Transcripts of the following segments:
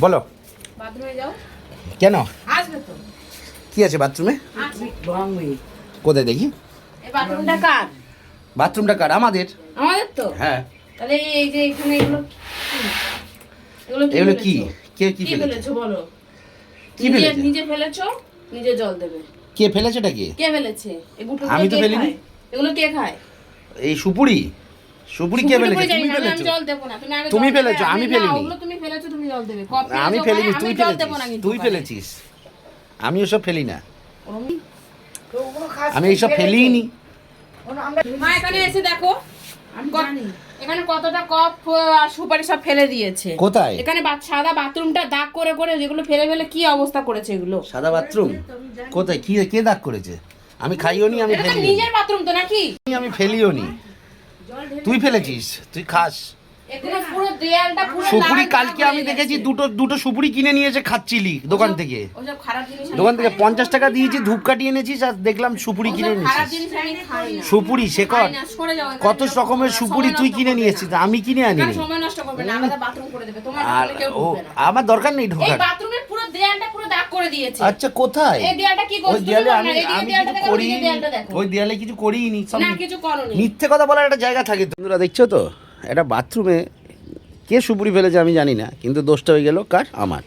বলো বাথরুমে যাও। কেন আসবে তো। কি আছে বাথরুমে? আসবে। কোথায় দেখি? এই বাথরুমটা কার? বাথরুমটা কার? আমাদের। আমাদের তো। হ্যাঁ। তাহলে এই যে এখানে এগুলো এগুলো কি? ফেলেছো? কে কি কি ফেলেছে? ফেলেছো বলো? কি ফেলেছে? নিজে ফেলেছো, নিজে জল দেবে। কে ফেলেছেটা কি? কে ফেলেছে? এই গুটুগুলো আমি তো কে ফেলিনি। খায়? এগুলো কে খায়? এই সুপুরি সুপুরি কে ফেলেছে? তুমি আমি ফেলেছো? জল দেব না। তুমি আগে তুমি জল দেবে। ফেলেছো, আমি না, ফেলিনি। ওগুলো তুমি ফেলেছো, তুমি জল দেবে। আমি ফেলিনি, তুই জল দেব না ফেলেছিস। কিন্তু তুই ওখানে। ফেলেছিস। আমি ওসব ফেলি না। ওরম- আমি এইসব ফেলিই নি। মা এখানে এসে দেখো। আমি জানি এখানে কতটা কপ আর সুপারি সব ফেলে দিয়েছে। কোথায়? এখানে সাদা বাথরুমটা দাগ করে করে যেগুলো ফেলে ফেলে কি অবস্থা করেছে এগুলো। সাদা বাথরুম কোথায়? কি কে দাগ করেছে? আমি খাইও নি, আমি এটা তো ফেলিও নি। নিজের বাথরুম তো নাকি? আমি ফেলিও নি। তুই ফেলেছিস, তুই খাস। এখানে পুরো দেয়ালটা পুরো সুপুরি লাল কালকে দাগ আমি হয়ে দেখেছি গেছে। দুটো সুপুরি কিনে নিয়ে এসে খাচ্ছিলি দোকান থেকে। ওসব খারাপ জিনিস আমি দোকান থেকে খাই না। 50 টাকা দিয়েছি, ধূপকাঠি এনেছিস আর দেখলাম সুপুরি কিনে ওসব খারাপ নিয়েছিস। জিনিস আমি খাই না। সুপুরি শেখর, খাই না, সরে যাও এখানে। কত রকমের সুপুরি তুই কিনে নিয়ে এসেছিস, আমি কিনে এখানে আনিনি। সময় নষ্ট করবে না, আলাদা বাথরুম করে দেবে। তোমার আর বাথরুমে কেউ ও ঢুকবে না। আমার দরকার নেই এই ঢোকার। বাথরুমের পুরো দেয়ালটা পুরো দাগ করে দিয়েছে। আচ্ছা কোথায়? এই দেয়ালটা কি ওই করছিস? দেয়ালে তুমি আমি বলো না, আমি এদিকে কিছু দেয়ালটা দেখো, করি, ওদিকে দেয়ালটা দেখো। ওই দেয়ালে কিছু করিনি। সব না কিছু করোনি। মিথ্যে কথা বলার একটা জায়গা থাকে। তোমরা দেখছো তো এটা বাথরুমে কে সুপুরি ফেলেছে আমি জানি না, কিন্তু দোষটা হয়ে গেল কার? আমার।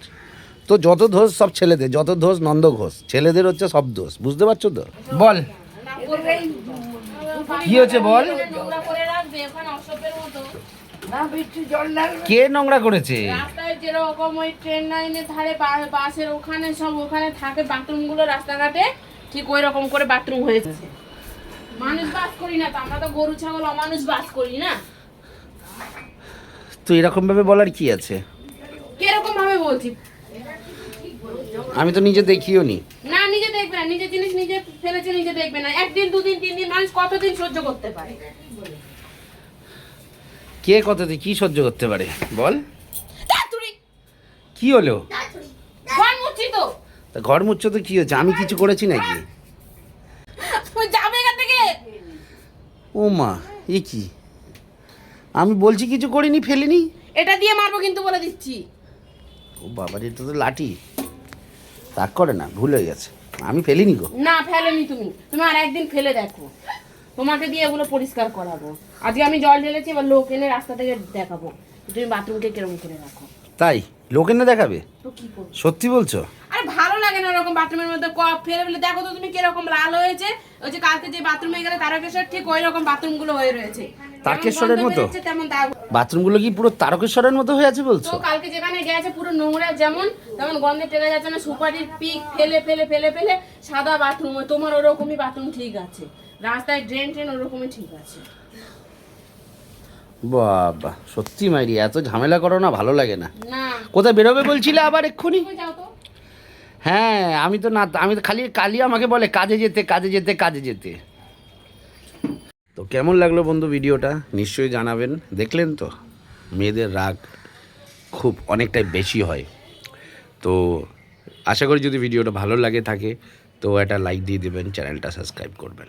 তো যত দোষ সব ছেলেদের, যত দোষ নন্দ ঘোষ, ছেলেদের হচ্ছে সব দোষ। বুঝতে পারছো তো? বল কি হচ্ছে বল। নোংরা করে রাখবে ওখানে অসভ্যের মতো। কে নোংরা করেছে? রাস্তায় যেরকম ওই ট্রেন লাইনের ধারে বাসের ওখানে সব ওখানে থাকে বাথরুমগুলো রাস্তাঘাটে, ঠিক ওই রকম করে বাথরুম হয়েছে। মানুষ বাস করি না তো, আমরা তো গরু ছাগল অমানুষ বাস করি না। তো এরকম ভাবে বলার কি আছে? কিরকম ভাবে বলছি? আমি তো নিজে দেখিও নি। না নিজে দেখবে না, নিজের জিনিস নিজে ফেলেছে নিজে দেখবে না। একদিন দুদিন তিন দিন মানুষ কতদিন সহ্য করতে পারে? কে কতদিন কি সহ্য করতে পারে বল? তাড়াতাড়ি কি হলো? ঘর মুচ্ছি তো। তা ঘর মুচ্ছ তো কি হচ্ছে? আমি কিছু করেছি নাকি? তুমি যাবে এখান থেকে। ও মা, এ কি? আমি বলছি কিছু করিনি, ফেলিনি। এটা দিয়ে মারবো কিন্তু বলে দিচ্ছি। ও বাবা, এটা তো লাঠি। রাগ করে না, ভুল হয়ে গেছে। আমি ফেলিনি গো। না ফেলেনি তুমি। তুমি আর একদিন ফেলে দেখো, তোমাকে দিয়ে এগুলো পরিষ্কার করাবো। আজকে আমি জল ঢেলেছি, এবার লোক এনে রাস্তা থেকে দেখাবো তুমি বাথরুমকে কিরকম করে রাখো। তাই লোকে না দেখাবে? তো কি করবো? সত্যি বলছো? আরে ভালো লাগে না ওরকম বাথরুমের মধ্যে কপ ফেলে ফেলে। দেখো তো তুমি কিরকম লাল হয়েছে। ওই যে কালকে যে বাথরুমে গেলে তারকেশ্বর, ঠিক ওই রকম বাথরুম গুলো হয়ে রয়েছে। তারকেশ্বরের মতো? তেমন দাগ। বাথরুমগুলো কি পুরো তারকেশ্বরের মতো হয়ে আছে বলছো? তো কালকে যেখানে গেছে পুরো নোংরা, যেমন তেমন গন্ধে টেনে যাচ্ছে না। সুপারির পিক ফেলে ফেলে ফেলে ফেলে সাদা বাথরুম। তোমার ওরকমই বাথরুম ঠিক আছে, রাস্তায় ড্রেন ট্রেন ওরকমই ঠিক আছে। বাবা সত্যি মাইরি, এত ঝামেলা করো না, ভালো লাগে না। না কোথায় বেরোবে বলছিলে আবার এক্ষুনি? তুমি যাও তো। হ্যাঁ আমি তো না, আমি তো খালি কালি আমাকে বলে কাজে যেতে কাজে যেতে কাজে যেতে। তো কেমন লাগলো বন্ধু ভিডিওটা নিশ্চয়ই জানাবেন। দেখলেন তো মেয়েদের রাগ খুব অনেকটাই বেশি হয়। তো আশা করি যদি ভিডিওটা ভালো লাগে থাকে তো একটা লাইক দিয়ে দেবেন, চ্যানেলটা সাবস্ক্রাইব করবেন।